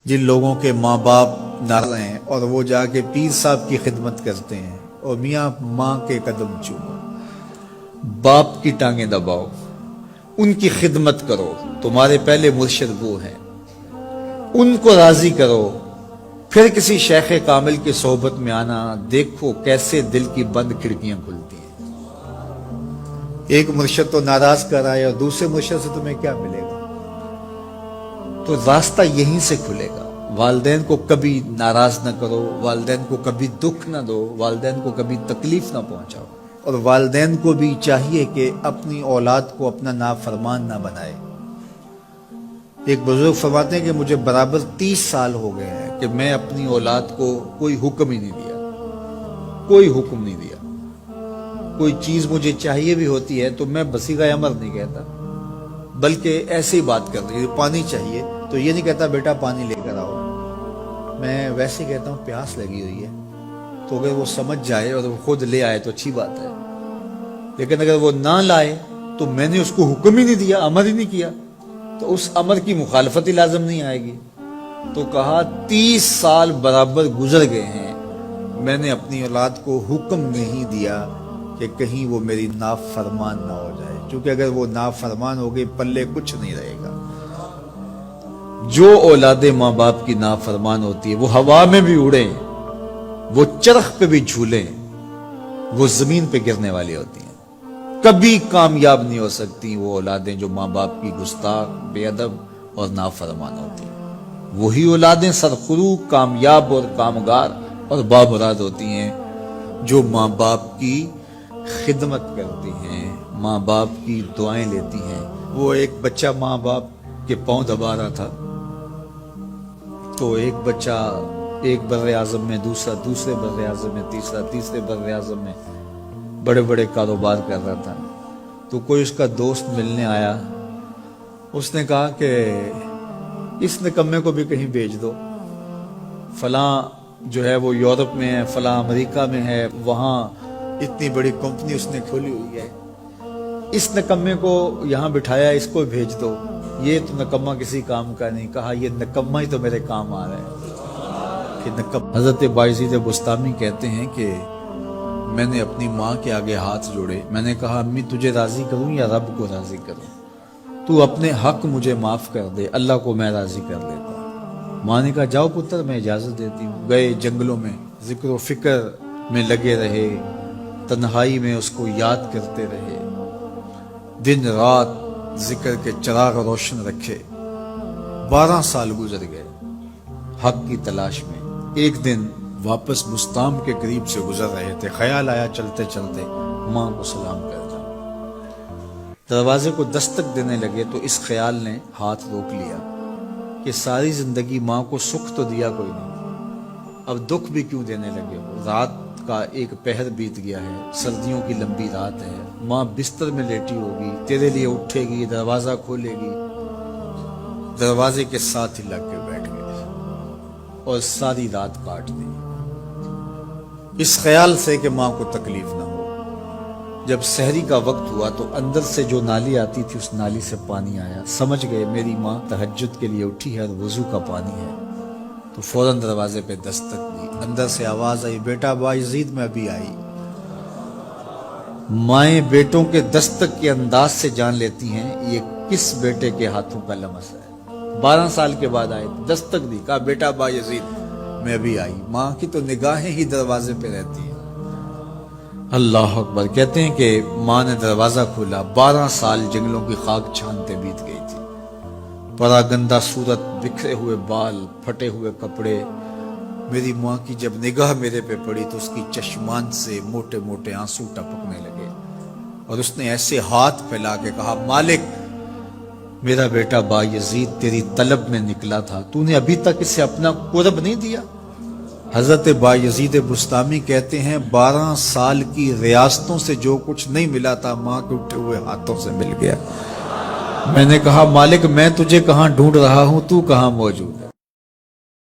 جن لوگوں کے ماں باپ ناراض ہیں اور وہ جا کے پیر صاحب کی خدمت کرتے ہیں اور میاں ماں کے قدم چومو، باپ کی ٹانگیں دباؤ، ان کی خدمت کرو، تمہارے پہلے مرشد وہ ہیں، ان کو راضی کرو، پھر کسی شیخ کامل کی صحبت میں آنا، دیکھو کیسے دل کی بند کھڑکیاں کھلتی ہیں۔ ایک مرشد تو ناراض کر آئے اور دوسرے مرشد سے تمہیں کیا ملے گا؟ تو راستہ یہیں سے کھلے گا۔ والدین کو کبھی ناراض نہ کرو، والدین کو کبھی دکھ نہ دو، والدین کو کبھی تکلیف نہ پہنچاؤ، اور والدین کو بھی چاہیے کہ اپنی اولاد کو اپنا نافرمان نہ بنائے۔ ایک بزرگ فرماتے ہیں کہ مجھے برابر 30 سال ہو گئے ہیں کہ میں اپنی اولاد کو کوئی حکم ہی نہیں دیا، کوئی حکم نہیں دیا۔ کوئی چیز مجھے چاہیے بھی ہوتی ہے تو میں بصیغہ امر نہیں کہتا، بلکہ ایسی بات کر رہی ہے، پانی چاہیے تو یہ نہیں کہتا بیٹا پانی لے کر آؤ، میں ویسے کہتا ہوں پیاس لگی ہوئی ہے، تو اگر وہ سمجھ جائے اور وہ خود لے آئے تو اچھی بات ہے، لیکن اگر وہ نہ لائے تو میں نے اس کو حکم ہی نہیں دیا، امر ہی نہیں کیا، تو اس امر کی مخالفت ہی لازم نہیں آئے گی۔ تو کہا 30 سال برابر گزر گئے ہیں، میں نے اپنی اولاد کو حکم نہیں دیا کہ کہیں وہ میری نافرمان نہ ہو جائے، کیونکہ اگر وہ نافرمان ہو گئی پلے کچھ نہیں رہے گا۔ جو اولاد ماں باپ کی نافرمان ہوتی ہے وہ ہوا میں بھی اڑیں، وہ چرخ پہ بھی جھولیں، وہ زمین پہ گرنے والی ہوتی ہیں، کبھی کامیاب نہیں ہو سکتی وہ اولادیں جو ماں باپ کی گستاخ، بے ادب اور نافرمان ہوتی ہیں۔ وہی اولادیں سرخرو، کامیاب اور کامگار اور بامراد ہوتی ہیں جو ماں باپ کی خدمت کرتی ہیں، ماں باپ کی دعائیں لیتی ہیں۔ وہ ایک بچہ ماں باپ کے پاؤں دبا رہا تھا، تو ایک بچہ ایک بر اعظم میں، دوسرا دوسرے بر اعظم میں، تیسرا تیسرے بر اعظم میں بڑے بڑے کاروبار کر رہا تھا۔ تو کوئی اس کا دوست ملنے آیا، اس نے کہا کہ اس نکمے کو بھی کہیں بھیج دو، فلاں جو ہے وہ یورپ میں ہے، فلاں امریکہ میں ہے، وہاں اتنی بڑی کمپنی اس نے کھولی ہوئی ہے، اس نکمے کو یہاں بٹھایا، اس کو بھیج دو، یہ تو نکمہ کسی کام کا نہیں۔ کہا یہ نکمہ ہی تو میرے کام آ رہا ہے کہ نکمہ۔ حضرت بایزید بستامی کہتے ہیں کہ میں نے اپنی ماں کے آگے ہاتھ جوڑے، میں نے کہا امی تجھے راضی کروں یا رب کو راضی کروں؟ تو اپنے حق مجھے معاف کر دے، اللہ کو میں راضی کر لیتا ہوں۔ ماں نے کہا جاؤ پتر میں اجازت دیتی ہوں۔ گئے جنگلوں میں، ذکر و فکر میں لگے رہے، تنہائی میں اس کو یاد کرتے رہے، دن رات ذکر کے چراغ روشن رکھے۔ 12 سال گزر گئے حق کی تلاش میں۔ ایک دن واپس بستام کے قریب سے گزر رہے تھے، خیال آیا چلتے چلتے ماں کو سلام کر جاؤں۔ دروازے کو دستک دینے لگے تو اس خیال نے ہاتھ روک لیا کہ ساری زندگی ماں کو سکھ تو دیا کوئی نہیں، اب دکھ بھی کیوں دینے لگے ہو؟ رات کا ایک پہر بیت گیا ہے، سردیوں کی لمبی رات ہے، ماں بستر میں لیٹی ہوگی، تیرے لیے اٹھے گی، دروازہ کھولے گی، دروازے کے ساتھ ہی لگ کے بیٹھ گئے اور ساری رات کاٹ دی، اس خیال سے کہ ماں کو تکلیف نہ ہو۔ جب سحری کا وقت ہوا تو اندر سے جو نالی آتی تھی اس نالی سے پانی آیا، سمجھ گئے میری ماں تہجد کے لیے اٹھی ہے اور وضو کا پانی ہے، تو فوراً دروازے پہ دستک دی، اندر سے آواز آئی بیٹا بایزید میں ابھی آئی۔ مائیں بیٹوں کے دستک کے انداز سے جان لیتی ہیں یہ کس بیٹے کے ہاتھوں کا لمس ہے۔ 12 سال کے بعد آئے، دستک دی، کہا بیٹا بایزید میں ابھی آئی۔ ماں کی تو نگاہیں ہی دروازے پہ رہتی ہیں۔ اللہ اکبر۔ کہتے ہیں کہ ماں نے دروازہ کھولا، 12 سال جنگلوں کی خاک چھانتے بیت گئی تھی، پراگندہ صورت، بکھرے ہوئے بال، پھٹے ہوئے کپڑے۔ میری ماں کی جب نگاہ میرے پہ پڑی تو اس کی چشمان سے موٹے موٹے آنسو ٹپکنے لگے، اور اس نے ایسے ہاتھ پھیلا کے کہا مالک میرا بیٹا بایزید تیری طلب میں نکلا تھا، تو نے ابھی تک اسے اپنا قرب نہیں دیا۔ حضرت بایزید بستامی کہتے ہیں 12 سال کی ریاستوں سے جو کچھ نہیں ملا تھا ماں کے اٹھے ہوئے ہاتھوں سے مل گیا۔ میں نے کہا مالک میں تجھے کہاں ڈھونڈ رہا ہوں، تو کہاں موجود ہے؟